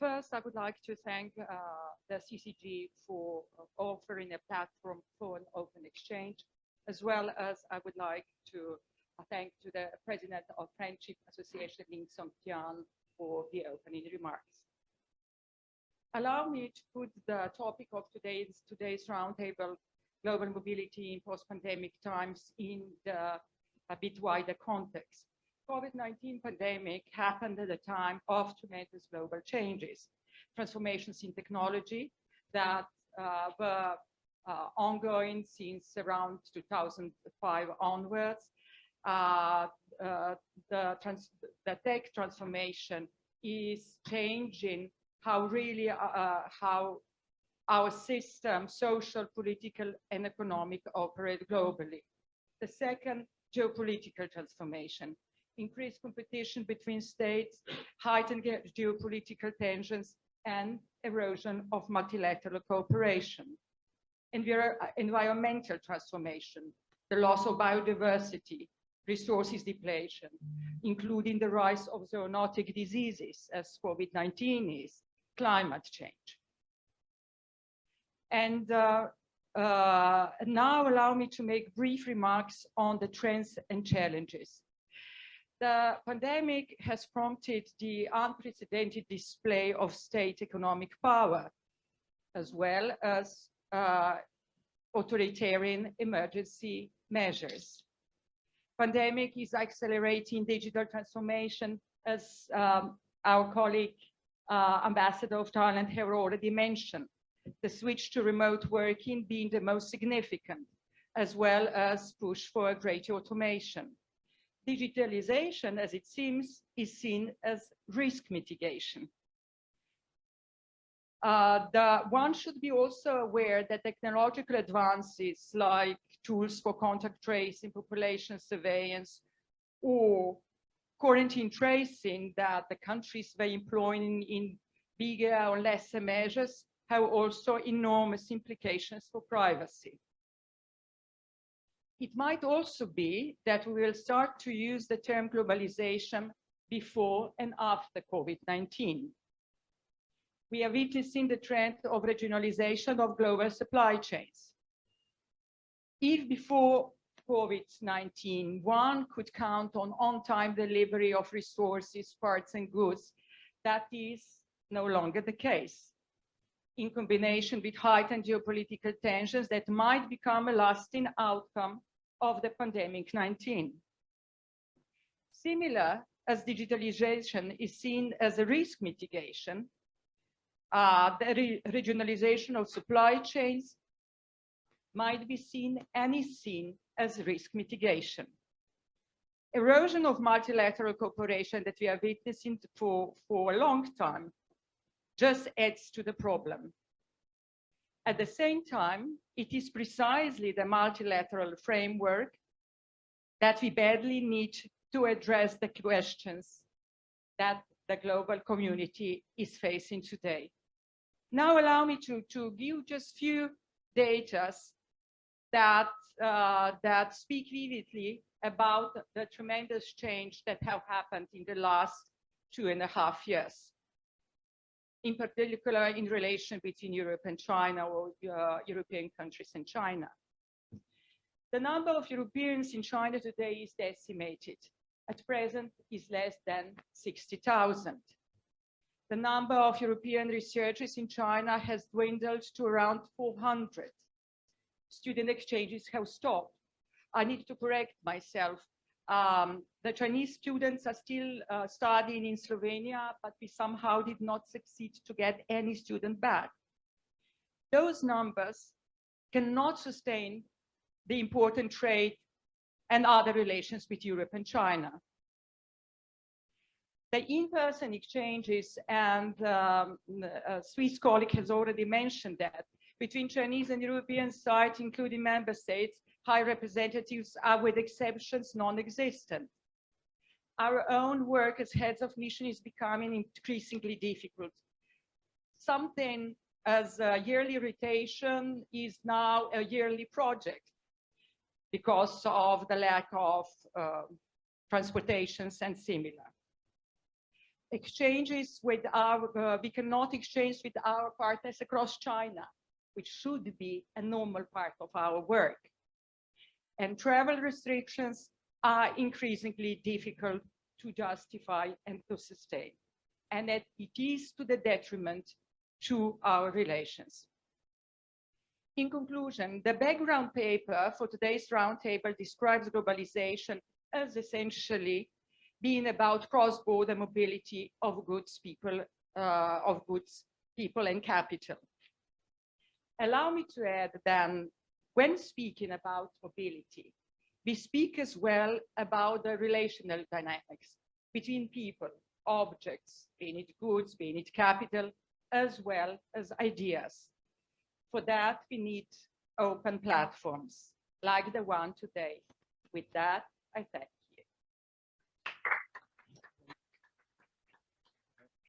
First, I would like to thank the CCG for offering a platform for an open exchange, as well as I would like to thank to the President of Friendship Association, Ling Song-Tian, for the opening remarks. Allow me to put the topic of today's roundtable, global mobility in post-pandemic times, in a bit wider context. COVID-19 pandemic happened at a time of tremendous global changes, transformations in technology that were ongoing since around 2005 onwards. The tech transformation is changing how really how our system, social, political, and economic, operate globally. The second, geopolitical transformation, increased competition between states, heightened geopolitical tensions, and erosion of multilateral cooperation. Environmental transformation, the loss of biodiversity, resources depletion, including the rise of zoonotic diseases, as COVID-19 is, climate change. And now allow me to make brief remarks on the trends and challenges. The pandemic has prompted the unprecedented display of state economic power, as well as authoritarian emergency measures. Pandemic is accelerating digital transformation, as our colleague, Ambassador of Thailand, have already mentioned. The switch to remote working being the most significant, as well as push for greater automation. Digitalization, as it seems, is seen as risk mitigation. One should be also aware that technological advances like tools for contact tracing, population surveillance, or quarantine tracing that the countries were employing in bigger or lesser measures have also enormous implications for privacy. It might also be that we will start to use the term globalization before and after COVID-19. We are witnessing the trend of regionalization of global supply chains. If before COVID-19, one could count on time delivery of resources, parts, and goods, that is no longer the case. In combination with heightened geopolitical tensions that might become a lasting outcome of the pandemic 19. Similar as digitalization is seen as a risk mitigation, the regionalization of supply chains might be seen and is seen as risk mitigation. Erosion of multilateral cooperation that we are witnessing for a long time just adds to the problem. At the same time, it is precisely the multilateral framework that we badly need to address the questions that the global community is facing today. Now allow me to give just few data that speak vividly about the tremendous change that have happened in the last 2.5 years. In particular, in relation between Europe and China, or European countries and China. The number of Europeans in China today is decimated. At present, is less than 60,000. The number of European researchers in China has dwindled to around 400. Student exchanges have stopped. I need to correct myself. The Chinese students are still studying in Slovenia, but we somehow did not succeed to get any student back. Those numbers cannot sustain the important trade and other relations with Europe and China. The in-person exchanges, and a Swiss colleague has already mentioned that, between Chinese and European sides, including member states, high representatives are, with exceptions, non-existent. Our own work as heads of mission is becoming increasingly difficult. Something as a yearly rotation is now a yearly project because of the lack of transportations and similar. Exchanges with we cannot exchange with our partners across China, which should be a normal part of our work. And travel restrictions are increasingly difficult to justify and to sustain, and that it is to the detriment to our relations. In conclusion, the background paper for today's roundtable describes globalization as essentially being about cross-border mobility of goods, people and capital. Allow me to add then, when speaking about mobility, we speak as well about the relational dynamics between people, objects, being it goods, being it capital, as well as ideas. For that, we need open platforms like the one today. With that, I thank you.